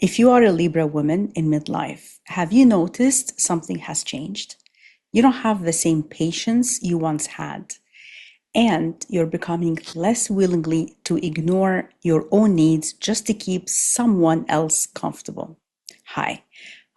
If you are a Libra woman in midlife, have you noticed something has changed? You don't have the same patience you once had, and you're becoming less willingly to ignore your own needs just to keep someone else comfortable. Hi,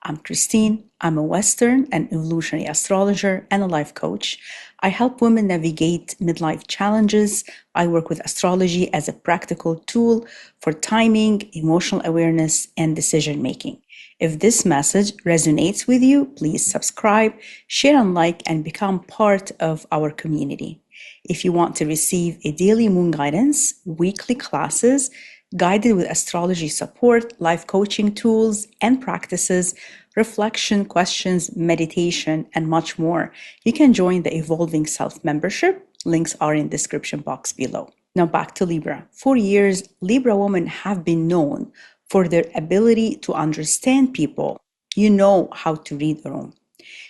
I'm Christine. I'm a Western and evolutionary astrologer and a life coach. I help women navigate midlife challenges. I work with astrology as a practical tool for timing, emotional awareness, and decision making. If this message resonates with you, please subscribe, share and like, and become part of our community. If you want to receive a daily moon guidance, weekly classes, guided with astrology support, life coaching tools and practices, reflection, questions, meditation, and much more, you can join the Evolving Self membership. Links are in the description box below. Now back to Libra. For years, Libra women have been known for their ability to understand people. You know how to read a room.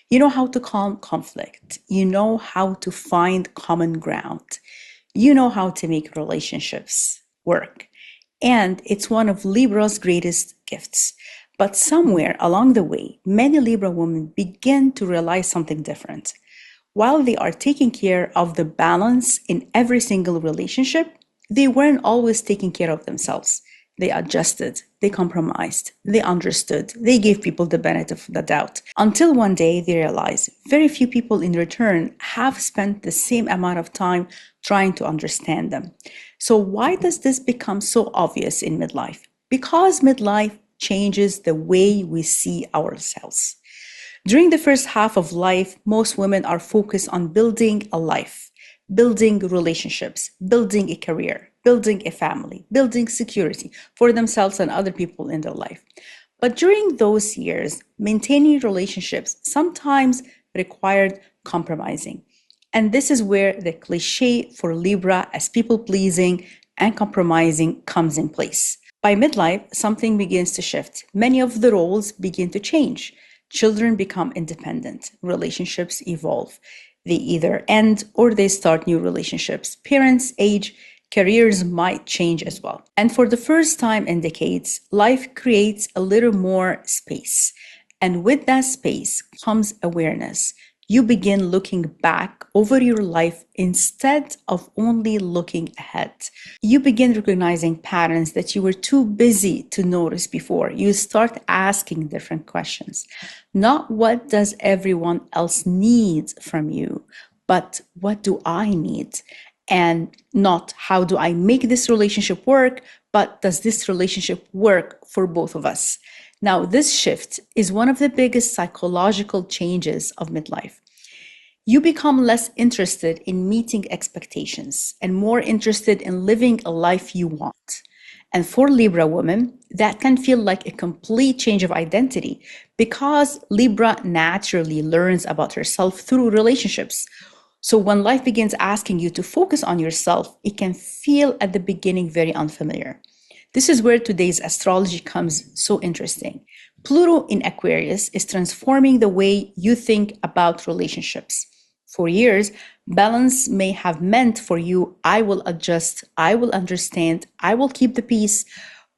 You know how to calm conflict. You know how to find common ground. You know how to make relationships work. And it's one of Libra's greatest gifts. But somewhere along the way, many Libra women begin to realize something different. While they are taking care of the balance in every single relationship, they weren't always taking care of themselves. They adjusted, they compromised, they understood, they gave people the benefit of the doubt. Until one day they realized very few people in return have spent the same amount of time trying to understand them. So why does this become so obvious in midlife? Because midlife changes the way we see ourselves. During the first half of life, most women are focused on building a life, building relationships, building a career, building a family, building security for themselves and other people in their life. But during those years, maintaining relationships sometimes required compromising. And this is where the cliche for Libra as people-pleasing and compromising comes in place. By midlife, something begins to shift. Many of the roles begin to change. Children become independent. Relationships evolve. They either end or they start new relationships. Parents age, careers might change as well. And for the first time in decades, life creates a little more space. And with that space comes awareness. You begin looking back over your life instead of only looking ahead. You begin recognizing patterns that you were too busy to notice before. You start asking different questions. Not what does everyone else need from you, but what do I need? And not how do I make this relationship work, but does this relationship work for both of us? Now, this shift is one of the biggest psychological changes of midlife. You become less interested in meeting expectations and more interested in living a life you want. And for Libra women, that can feel like a complete change of identity because Libra naturally learns about herself through relationships. So when life begins asking you to focus on yourself, it can feel at the beginning very unfamiliar. This is where today's astrology comes so interesting. Pluto in Aquarius is transforming the way you think about relationships. For years, balance may have meant for you, I will adjust, I will understand, I will keep the peace.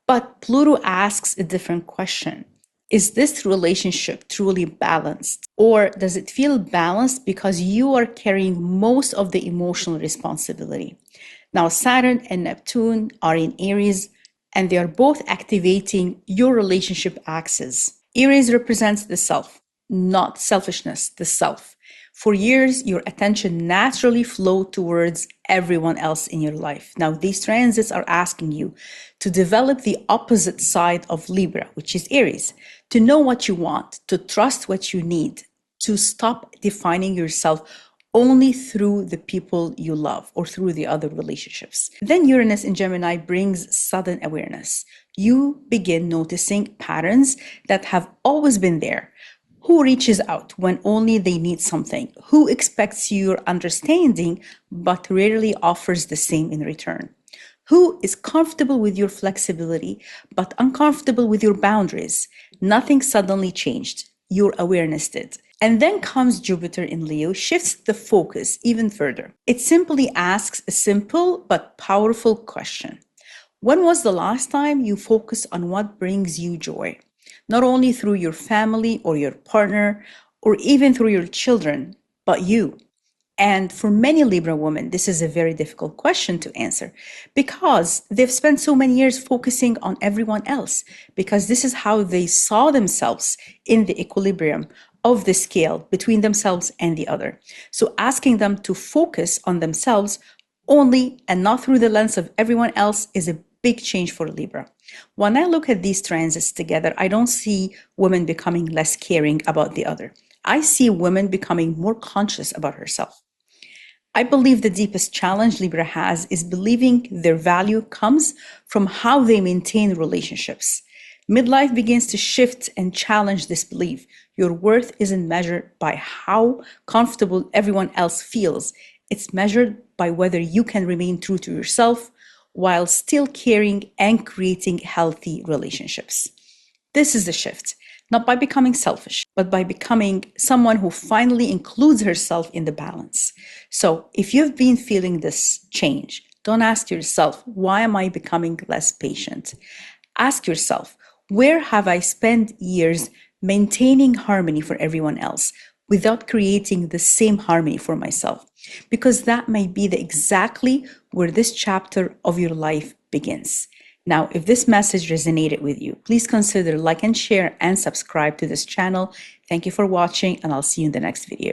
But Pluto asks a different question. Is this relationship truly balanced? Or does it feel balanced because you are carrying most of the emotional responsibility? Now, Saturn and Neptune are in Aries, and they are both activating your relationship axis. Aries represents the self, not selfishness, the self. For years, your attention naturally flowed towards everyone else in your life. Now, these transits are asking you to develop the opposite side of Libra, which is Aries, to know what you want, to trust what you need, to stop defining yourself only through the people you love or through the other relationships. Then Uranus in Gemini brings sudden awareness. You begin noticing patterns that have always been there. Who reaches out when only they need something? Who expects your understanding but rarely offers the same in return? Who is comfortable with your flexibility but uncomfortable with your boundaries? Nothing suddenly changed. Your awareness did. And then comes Jupiter in Leo, shifts the focus even further. It simply asks a simple but powerful question. When was the last time you focused on what brings you joy? Not only through your family or your partner or even through your children, but you. And for many Libra women, this is a very difficult question to answer because they've spent so many years focusing on everyone else, because this is how they saw themselves in the equilibrium of the scale between themselves and the other. So asking them to focus on themselves only and not through the lens of everyone else is a big change for Libra. When I look at these transits together, I don't see women becoming less caring about the other. I see women becoming more conscious about herself. I believe the deepest challenge Libra has is believing their value comes from how they maintain relationships. Midlife begins to shift and challenge this belief. Your worth isn't measured by how comfortable everyone else feels. It's measured by whether you can remain true to yourself while still caring and creating healthy relationships. This is the shift, not by becoming selfish, but by becoming someone who finally includes herself in the balance. So if you've been feeling this change, don't ask yourself, why am I becoming less patient? Ask yourself, where have I spent years maintaining harmony for everyone else without creating the same harmony for myself? Because that may be exactly where this chapter of your life begins. Now, if this message resonated with you, please consider like and share and subscribe to this channel. Thank you for watching, and I'll see you in the next video.